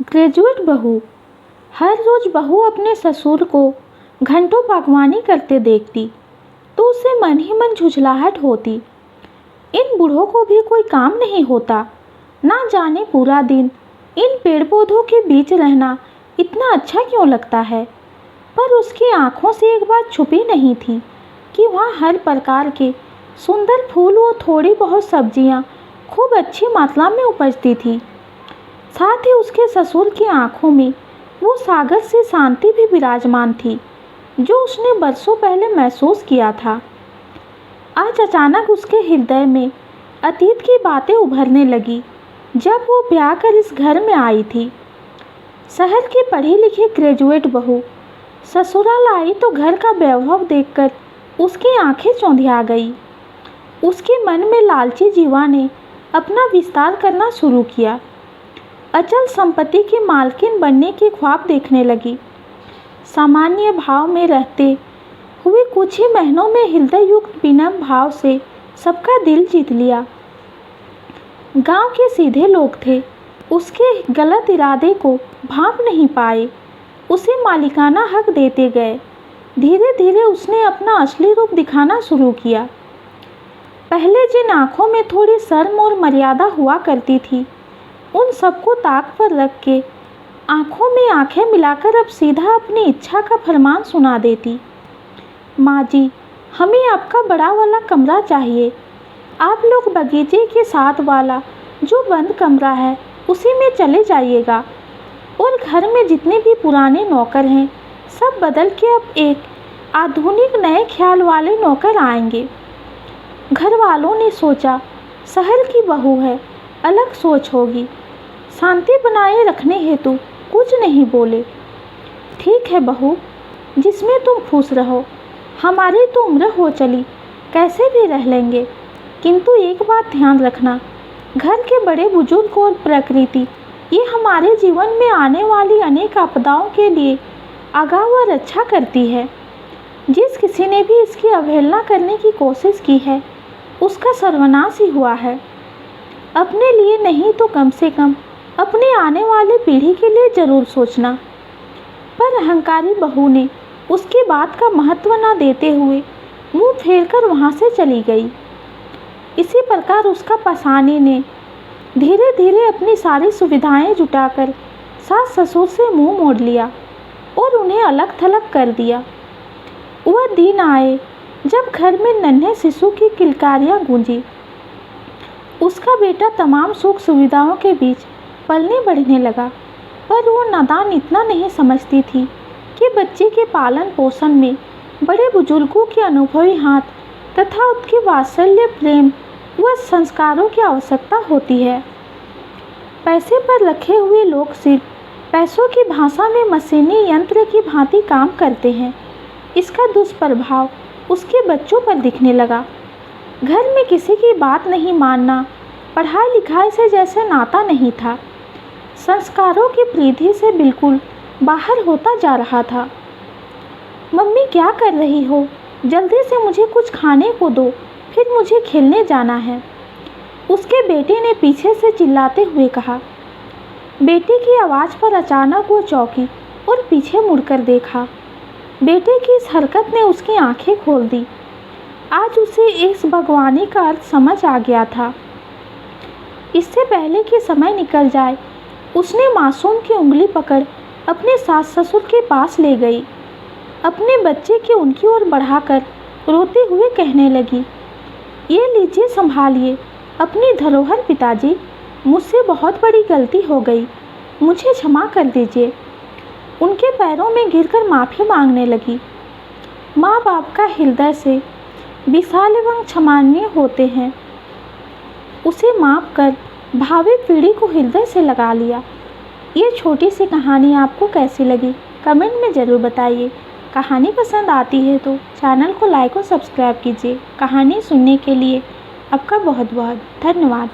Graduate बहू। हर रोज बहू अपने ससुर को घंटों बागवानी करते देखती तो उसे मन ही मन झुंझलाहट होती। इन बूढ़ों को भी कोई काम नहीं होता, ना जाने पूरा दिन इन पेड़ पौधों के बीच रहना इतना अच्छा क्यों लगता है। पर उसकी आंखों से एक बात छुपी नहीं थी कि वहाँ हर प्रकार के सुंदर फूल व थोड़ी बहुत सब्जियाँ खूब अच्छी मात्रा में उपजती थी। साथ ही उसके ससुर की आंखों में वो सागर से शांति भी विराजमान थी जो उसने बरसों पहले महसूस किया था। आज अचानक उसके हृदय में अतीत की बातें उभरने लगी जब वो ब्याह कर इस घर में आई थी। शहर की पढ़ी लिखी ग्रेजुएट बहू ससुराल आई तो घर का वैभव देखकर उसकी आंखें चौंधिया गई। उसके मन में लालची जीवा ने अपना विस्तार करना शुरू किया। अचल संपत्ति की मालकिन बनने के ख्वाब देखने लगी। सामान्य भाव में रहते हुए कुछ ही महीनों में हृदय युक्त विनम्र भाव से सबका दिल जीत लिया। गांव के सीधे लोग थे, उसके गलत इरादे को भांप नहीं पाए, उसे मालिकाना हक देते गए। धीरे धीरे उसने अपना असली रूप दिखाना शुरू किया। पहले जिन आँखों में थोड़ी शर्म और मर्यादा हुआ करती थी, उन सबको ताक पर रख के आँखों में आँखें मिलाकर अब सीधा अपनी इच्छा का फरमान सुना देती। माँ जी, हमें आपका बड़ा वाला कमरा चाहिए। आप लोग बगीचे के साथ वाला जो बंद कमरा है उसी में चले जाइएगा और घर में जितने भी पुराने नौकर हैं सब बदल के अब एक आधुनिक नए ख्याल वाले नौकर आएंगे। घर वालों ने सोचा शहर की बहू है, अलग सोच होगी, शांति बनाए रखने हेतु कुछ नहीं बोले। ठीक है बहू, जिसमें तुम खुश रहो, हमारी तो उम्र हो चली, कैसे भी रह लेंगे। किंतु एक बात ध्यान रखना, घर के बड़े बुजुर्ग और प्रकृति ये हमारे जीवन में आने वाली अनेक आपदाओं के लिए आगाह व रक्षा करती है। जिस किसी ने भी इसकी अवहेलना करने की कोशिश की है उसका सर्वनाश ही हुआ है। अपने लिए नहीं तो कम से कम अपने आने वाले पीढ़ी के लिए जरूर सोचना। पर अहंकारी बहू ने उसकी बात का महत्व न देते हुए मुंह फेरकर वहां से चली गई। इसी प्रकार उसका पसाने ने धीरे धीरे अपनी सारी सुविधाएं जुटाकर सास ससुर से मुंह मोड़ लिया और उन्हें अलग थलग कर दिया। वह दिन आए जब घर में नन्हे शिशु की किलकारियां गूंजी। उसका बेटा तमाम सुख सुविधाओं के बीच पलने बढ़ने लगा, पर वो नादान इतना नहीं समझती थी कि बच्चे के पालन पोषण में बड़े बुजुर्गों के अनुभवी हाथ तथा उनके वात्सल्य प्रेम व संस्कारों की आवश्यकता होती है। पैसे पर रखे हुए लोग सिर्फ पैसों की भाषा में मशीनी यंत्र की भांति काम करते हैं। इसका दुष्प्रभाव उसके बच्चों पर दिखने लगा। घर में किसी की बात नहीं मानना पढ़ाई लिखाई से जैसे नाता नहीं था, संस्कारों की परिधि से बिल्कुल बाहर होता जा रहा था। मम्मी क्या कर रही हो? जल्दी से मुझे कुछ खाने को दो, फिर मुझे खेलने जाना है, उसके बेटे ने पीछे से चिल्लाते हुए कहा। बेटे की आवाज़ पर अचानक वो चौंकी और पीछे मुड़कर देखा। बेटे की इस हरकत ने उसकी आंखें खोल दी। आज उसे इस भगवानी का अर्थ समझ आ गया था। इससे पहले कि समय निकल जाए उसने मासूम की उंगली पकड़ अपने सास ससुर के पास ले गई। अपने बच्चे के उनकी ओर बढ़ाकर रोते हुए कहने लगी, ये लीजिए संभालिए अपनी धरोहर पिताजी, मुझसे बहुत बड़ी गलती हो गई, मुझे क्षमा कर दीजिए। उनके पैरों में गिरकर माफ़ी मांगने लगी। माँ बाप का हृदय से विशाल एवं क्षमानीय होते हैं। उसे माफ कर भावी पीढ़ी को हृदय से लगा लिया। ये छोटी सी कहानी आपको कैसी लगी कमेंट में ज़रूर बताइए। कहानी पसंद आती है तो चैनल को लाइक और सब्सक्राइब कीजिए। कहानी सुनने के लिए आपका बहुत बहुत धन्यवाद।